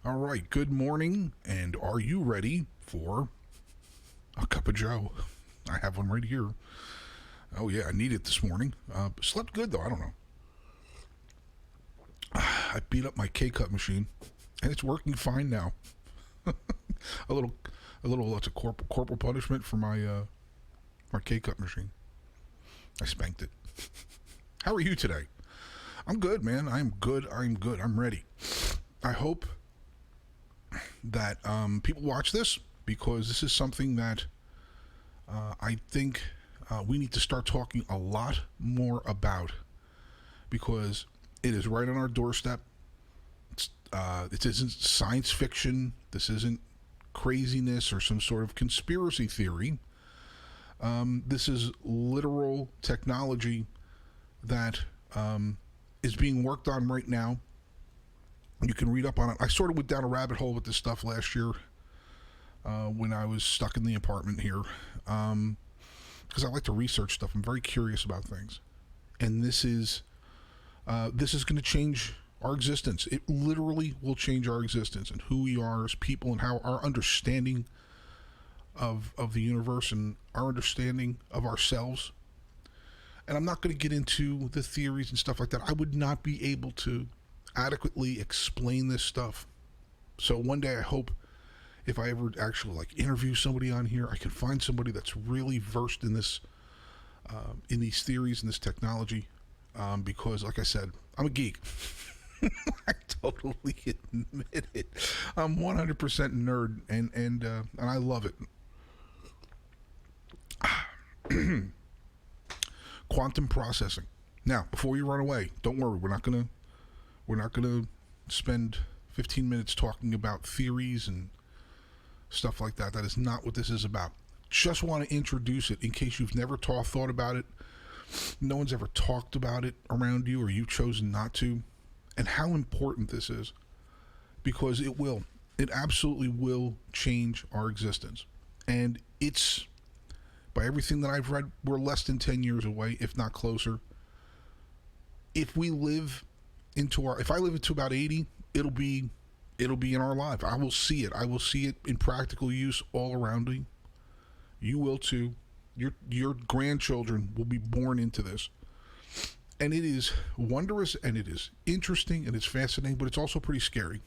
All right, good morning, and are you ready for a cup of Joe? I have one right here. Oh, yeah, I need it this morning. Slept good, though, I don't know. I beat up my K-Cup machine, and it's working fine now. a little, that's a corporal punishment for my K-Cup machine. I spanked it. How are you today? I'm good, man. I'm good. I'm ready. I hope that people watch this because this is something that I think we need to start talking a lot more about because it is right on our doorstep. It isn't science fiction. This isn't craziness or some sort of conspiracy theory. This is literal technology that is being worked on right now. You can read up on it. I sort of went down a rabbit hole with this stuff last year when I was stuck in the apartment here because I like to research stuff. I'm very curious about things, and this is going to change our existence. It literally will change our existence and who we are as people and how our understanding of the universe and our understanding of ourselves. And I'm not going to get into the theories and stuff like that. I would not be able to adequately explain this stuff. So one day I hope if I ever actually interview somebody on here, I can find somebody that's really versed in this, in these theories and this technology, because like I said, I'm a geek. I totally admit it. I'm 100% nerd, and I love it. Quantum processing. Now, before you run away, don't worry. We're not gonna spend 15 minutes talking about theories and stuff like that. That is not what this is about. Just want to introduce it in case you've never thought about it. No one's ever talked about it around you, or you've chosen not to, and how important this is, because it will. It absolutely will change our existence, and it's, by everything that I've read, we're less than 10 years away, if not closer. If I live into about 80, it'll be in our life. I will see it. I will see it in practical use all around me. You will too. Your grandchildren will be born into this. And it is wondrous, and it is interesting, and it's fascinating, but it's also pretty scary.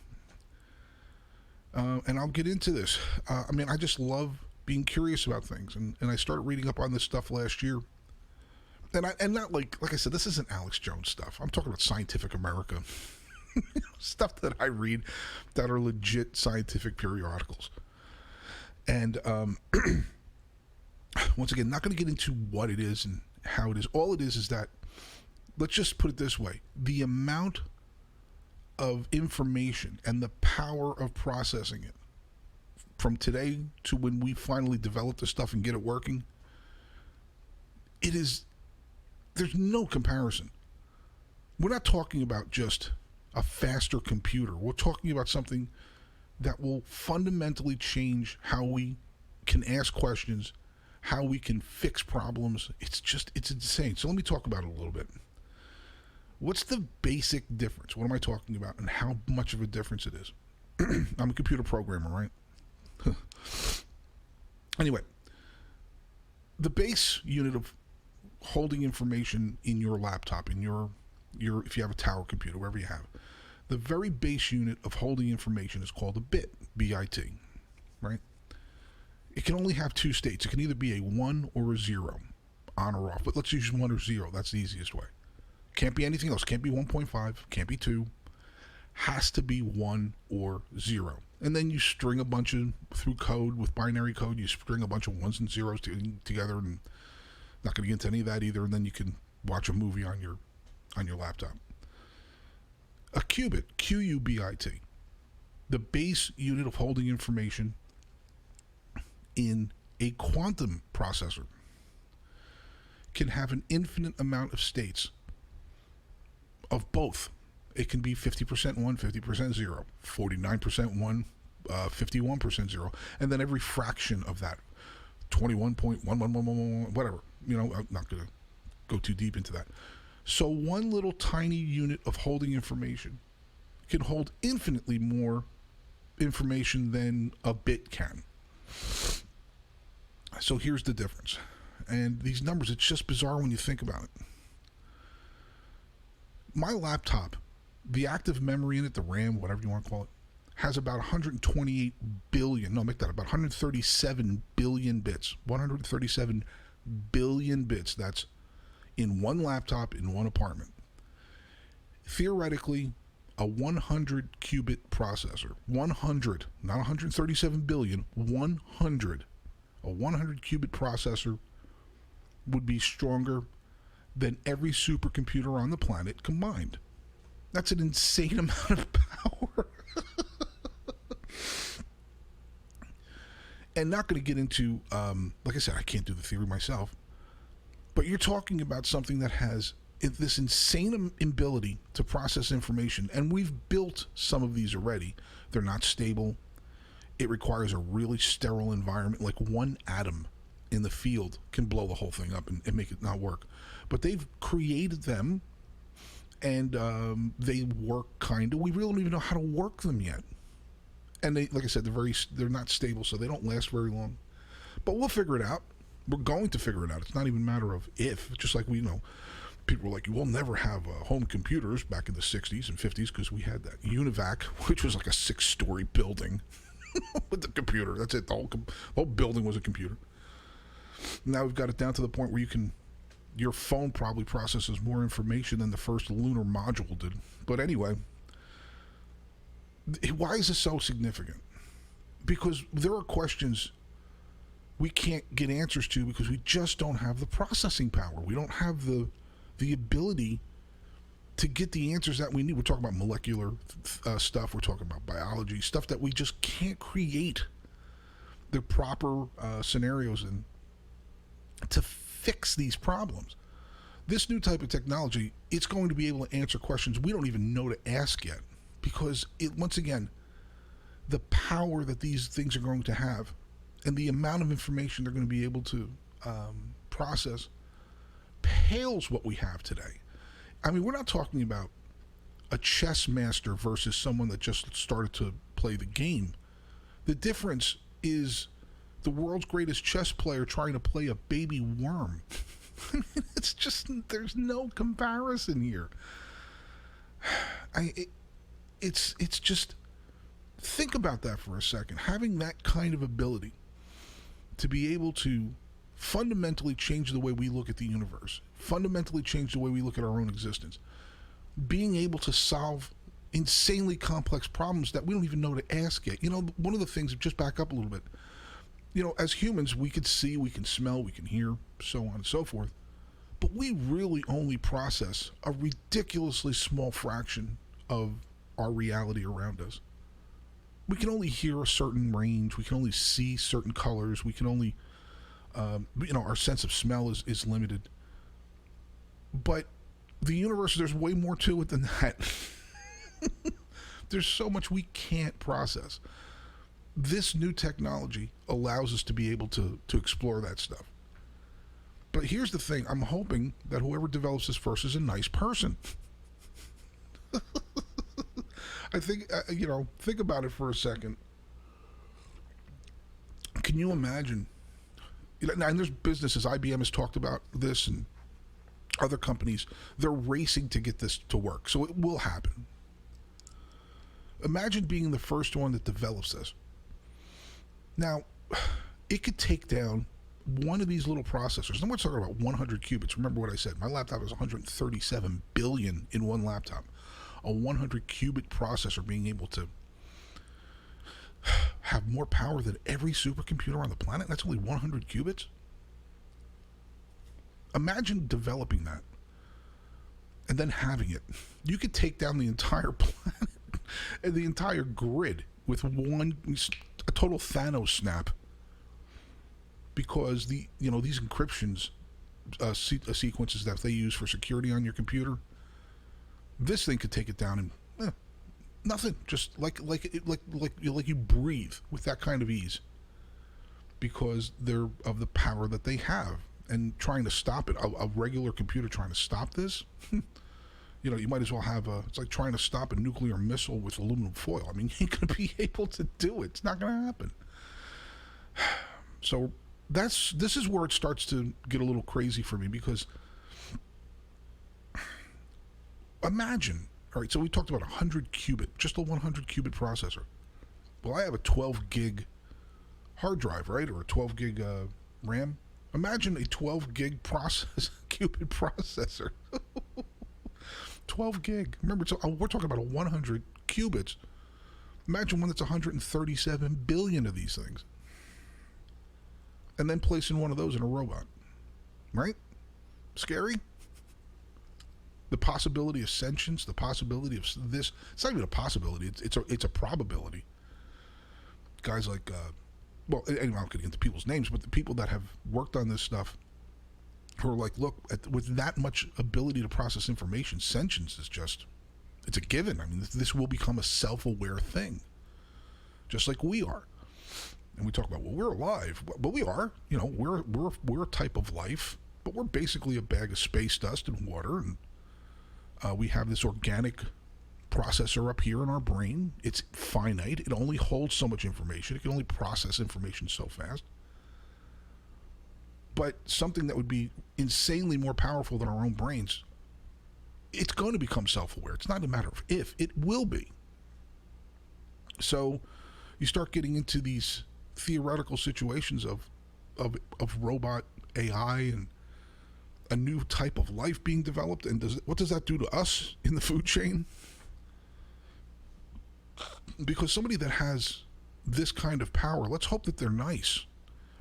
And I'll get into this. I just love being curious about things, and I started reading up on this stuff last year. And not like I said, this isn't Alex Jones stuff. I'm talking about Scientific America. Stuff that I read that are legit scientific periodicals. And once again, not going to get into what it is and how it is. All it is that, let's just put it this way, the amount of information and the power of processing it from today to when we finally develop this stuff and get it working, there's no comparison. We're not talking about just a faster computer. We're talking about something that will fundamentally change how we can ask questions, how we can fix problems. It's insane. So let me talk about it a little bit. What's the basic difference? What am I talking about, and how much of a difference it is? I'm a computer programmer, right? Anyway, the base unit of holding information in your laptop, in your if you have a tower computer, wherever you have, the very base unit of holding information is called a bit, B-I-T, right? It can only have two states. It can either be a 1 or a 0, on or off, but let's use 1 or 0. That's the easiest way. Can't be anything else. Can't be 1.5, can't be 2. Has to be 1 or 0. And then you string a bunch of, through code, with binary code, you string a bunch of 1s and 0s together, and not going to get into any of that either, and then you can watch a movie on your laptop. A qubit, Q-U-B-I-T, the base unit of holding information in a quantum processor, can have an infinite amount of states of both. It can be 50% 1, 50% 0, 49% 1, 51% 0, and then every fraction of that, 21.1111, whatever. I'm not going to go too deep into that. So one little tiny unit of holding information can hold infinitely more information than a bit can. So here's the difference. And these numbers, it's just bizarre when you think about it. My laptop, the active memory in it, the RAM, whatever you want to call it, has about 128 billion, no, make that about 137 billion bits. 137 billion bits. That's in one laptop in one apartment. Theoretically, a 100 qubit processor, 100, not 137 billion, 100, a 100 qubit processor would be stronger than every supercomputer on the planet combined. That's an insane amount of power. And not going to get into, like I said, I can't do the theory myself, but you're talking about something that has this insane ability to process information, and we've built some of these already. They're not stable. It requires a really sterile environment. Like one atom in the field can blow the whole thing up and make it not work. But they've created them, and they work kind of. We really don't even know how to work them yet. And they, like I said, they're not stable, so they don't last very long. But we'll figure it out. We're going to figure it out. It's not even a matter of if. Just like we know, people were like, "You will never have home computers" back in the 60s and 50s because we had that UNIVAC, which was like a 6-story building with the computer. That's it. The whole building was a computer. Now we've got it down to the point where your phone probably processes more information than the first lunar module did. But anyway, why is this so significant? Because there are questions we can't get answers to because we just don't have the processing power. We don't have the ability to get the answers that we need. We're talking about molecular stuff. We're talking about biology, stuff that we just can't create the proper scenarios in to fix these problems. This new type of technology, it's going to be able to answer questions we don't even know to ask yet. Because, once again, the power that these things are going to have and the amount of information they're going to be able to process pales what we have today. I mean, we're not talking about a chess master versus someone that just started to play the game. The difference is the world's greatest chess player trying to play a baby worm. It's just, there's no comparison here. It's just, think about that for a second. Having that kind of ability to be able to fundamentally change the way we look at the universe, fundamentally change the way we look at our own existence, being able to solve insanely complex problems that we don't even know to ask yet. You know, one of the things, just back up a little bit, you know, as humans, we can see, we can smell, we can hear, so on and so forth, but we really only process a ridiculously small fraction of our reality around us. We can only hear a certain range. We can only see certain colors. We can only, our sense of smell is limited. But the universe, there's way more to it than that. There's so much we can't process. This new technology allows us to be able to explore that stuff. But here's the thing. I'm hoping that whoever develops this first is a nice person. I think, think about it for a second. Can you imagine? And there's businesses, IBM has talked about this, and other companies, they're racing to get this to work. So it will happen. Imagine being the first one that develops this. Now, it could take down one of these little processors. And we're talking about 100 qubits. Remember what I said. My laptop is 137 billion in one laptop. A 100 qubit processor being able to have more power than every supercomputer on the planet. That's only 100 qubits. Imagine developing that and then having it. You could take down the entire planet and the entire grid with a total Thanos snap, because these encryptions sequences that they use for security on your computer, this thing could take it down in nothing, just like you breathe with that kind of ease, because they're of the power that they have. And trying to stop it, a regular computer trying to stop this, You might as well have it's like trying to stop a nuclear missile with aluminum foil. I mean, you ain't going to be able to do it. It's not going to happen. So this is where it starts to get a little crazy for me, because imagine, all right, so we talked about 100 qubit, just a 100 qubit processor. Well, I have a 12 gig hard drive, right, or a 12 gig RAM. Imagine a 12 gig qubit processor. 12 gig. Remember, we're talking about a 100 qubits. Imagine one that's 137 billion of these things. And then placing one of those in a robot. Right? Scary? The possibility of sentience, the possibility of this. It's not even a possibility. It's a probability. Guys like, anyway, I'm not going to get into people's names, but the people that have worked on this stuff who are like, look, with that much ability to process information, sentience is just, it's a given. I mean, this will become a self-aware thing, just like we are. And we talk about, well, we're alive, but we are. We're a type of life, but we're basically a bag of space dust and water, and we have this organic processor up here in our brain. It's finite. It only holds so much information. It can only process information so fast. But something that would be insanely more powerful than our own brains, it's going to become self-aware. It's not a matter of if, it will be. So you start getting into these theoretical situations of robot AI and a new type of life being developed. And what does that do to us in the food chain? Because somebody that has this kind of power, let's hope that they're nice.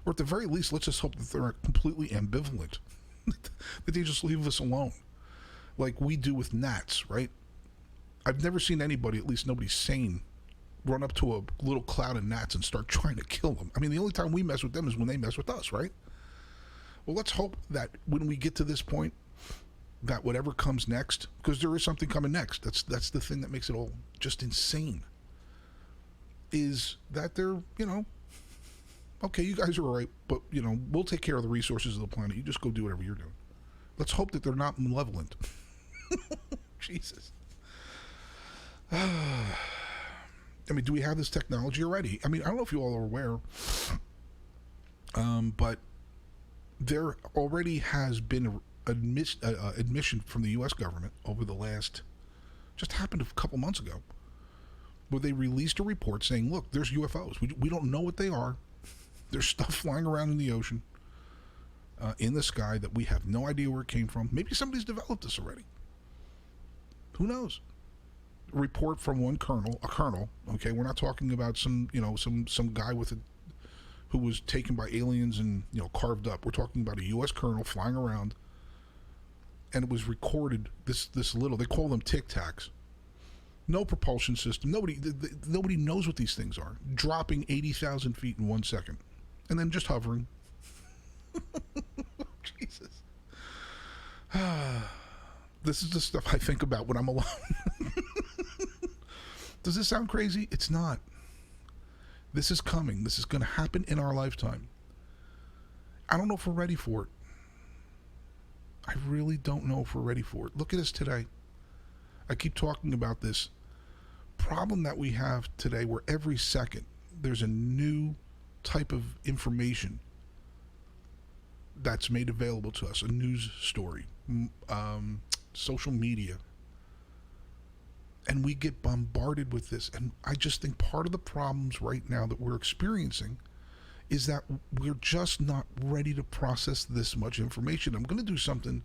Or at the very least, let's just hope that they're completely ambivalent. That they just leave us alone. Like we do with gnats, right? I've never seen anybody, at least nobody sane, run up to a little cloud of gnats and start trying to kill them. I mean, the only time we mess with them is when they mess with us, right? Well, let's hope that when we get to this point, that whatever comes next, because there is something coming next. That's the thing that makes it all just insane. Is that they're, okay, you guys are all right, but, we'll take care of the resources of the planet. You just go do whatever you're doing. Let's hope that they're not malevolent. Jesus. I mean, do we have this technology already? I mean, I don't know if you all are aware, but there already has been admission from the U.S. government over the last, just happened a couple months ago, where they released a report saying, look, there's UFOs. We don't know what they are. There's stuff flying around in the ocean, in the sky, that we have no idea where it came from. Maybe somebody's developed this already. Who knows? A report from a colonel. Okay, we're not talking about some guy who was taken by aliens and carved up. We're talking about a U.S. colonel flying around, and it was recorded. This little, they call them Tic Tacs. No propulsion system. Nobody knows what these things are. Dropping 80,000 feet in 1 second. And then just hovering. Jesus. This is the stuff I think about when I'm alone. Does this sound crazy? It's not. This is coming. This is going to happen in our lifetime. I don't know if we're ready for it. I really don't know if we're ready for it. Look at us today. I keep talking about this problem that we have today, where every second there's a new type of information that's made available to us, a news story, social media, and we get bombarded with this. And I just think part of the problems right now that we're experiencing is that we're just not ready to process this much information. I'm going to do something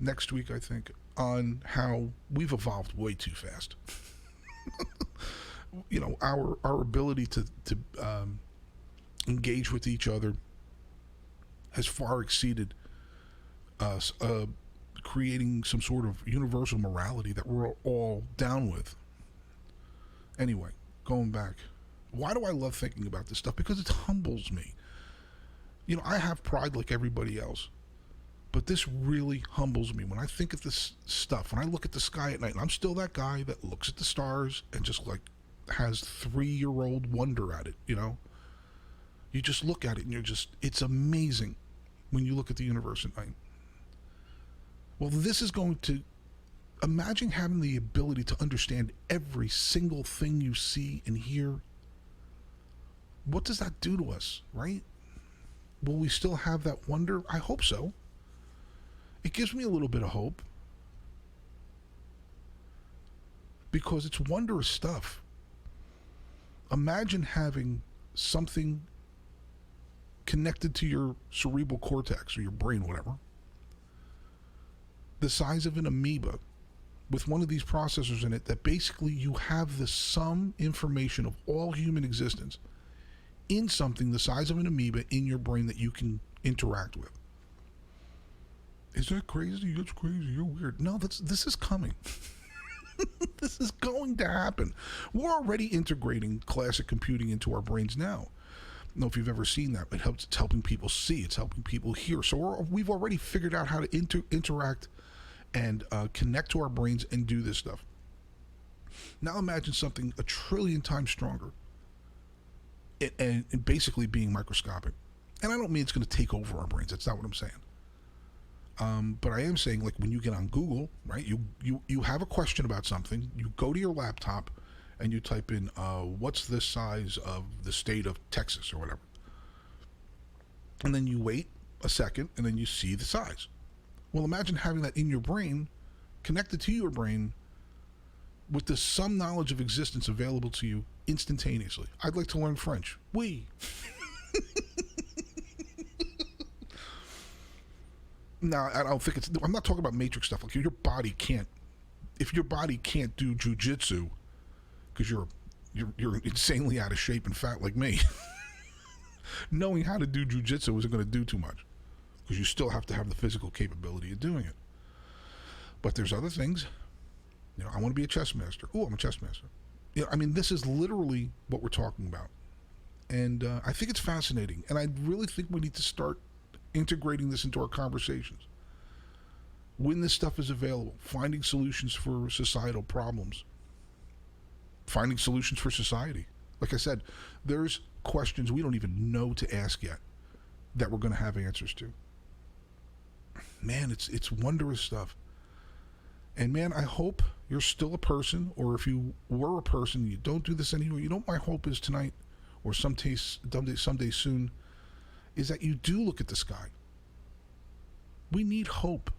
next week, I think, on how we've evolved way too fast. Our ability to engage with each other has far exceeded us, creating some sort of universal morality that we're all down with. Anyway, going back, why do I love thinking about this stuff? Because it humbles me. I have pride like everybody else, but this really humbles me when I think of this stuff. When I look at the sky at night, and I'm still that guy that looks at the stars and just has 3-year-old wonder at it. You just look at it and it's amazing when you look at the universe at night. Well, this is going to Imagine having the ability to understand every single thing you see and hear. What does that do to us, right? Will we still have that wonder? I hope so. It gives me a little bit of hope because it's wondrous stuff. Imagine having something connected to your cerebral cortex or your brain, whatever, the size of an amoeba with one of these processors in it that basically you have the sum information of all human existence in something the size of an amoeba in your brain that you can interact with. Is that crazy? That's crazy. You're weird. No, this is coming. This is going to happen. We're already integrating classic computing into our brains now. I don't know if you've ever seen that. It's helping people see. It's helping people hear. So we've already figured out how to interact and connect to our brains and do this stuff. Now imagine something a trillion times stronger and basically being microscopic. And I don't mean it's going to take over our brains. That's not what I'm saying. But I am saying, like, when you get on Google, right, you have a question about something, you go to your laptop and you type in, what's the size of the state of Texas or whatever. And then you wait a second and then you see the size. Well, imagine having that in your brain, connected to your brain, with the some knowledge of existence available to you instantaneously. I'd like to learn French. Oui. No, I don't think I'm not talking about matrix stuff. Like, your body can't, if your body can't do jujitsu because you're insanely out of shape and fat like me, knowing how to do jujitsu isn't going to do too much because you still have to have the physical capability of doing it. But there's other things. You know, I want to be a chess master. Oh, I'm a chess master. You know, I mean, this is literally what we're talking about. And I think it's fascinating. And I really think we need to start integrating this into our conversations. When this stuff is available, finding solutions for societal problems, finding solutions for society. Like I said, there's questions we don't even know to ask yet that we're going to have answers to. Man, it's wondrous stuff. And man, I hope you're still a person, or if you were a person, you don't do this anymore. You know what my hope is tonight, or someday soon, is that you do look at the sky. We need hope.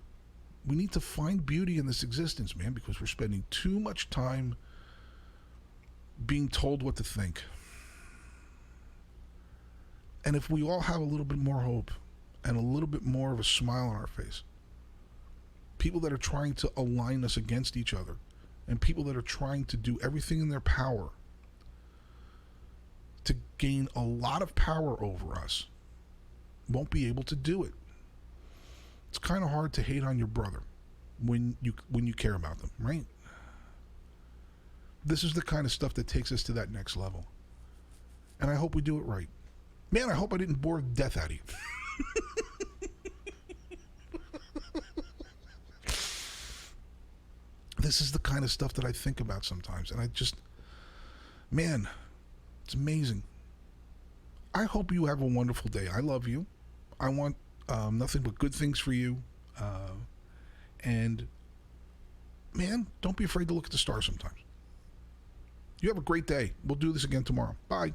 We need to find beauty in this existence, man, because we're spending too much time being told what to think. And if we all have a little bit more hope and a little bit more of a smile on our face, people that are trying to align us against each other, and people that are trying to do everything in their power to gain a lot of power over us, won't be able to do it. It's kind of hard to hate on your brother when you care about them, right? This is the kind of stuff that takes us to that next level. And I hope we do it right. Man, I hope I didn't bore the death out of you. This is the kind of stuff that I think about sometimes. And I just, man, it's amazing. I hope you have a wonderful day. I love you. I want nothing but good things for you. And, man, don't be afraid to look at the stars sometimes. You have a great day. We'll do this again tomorrow. Bye.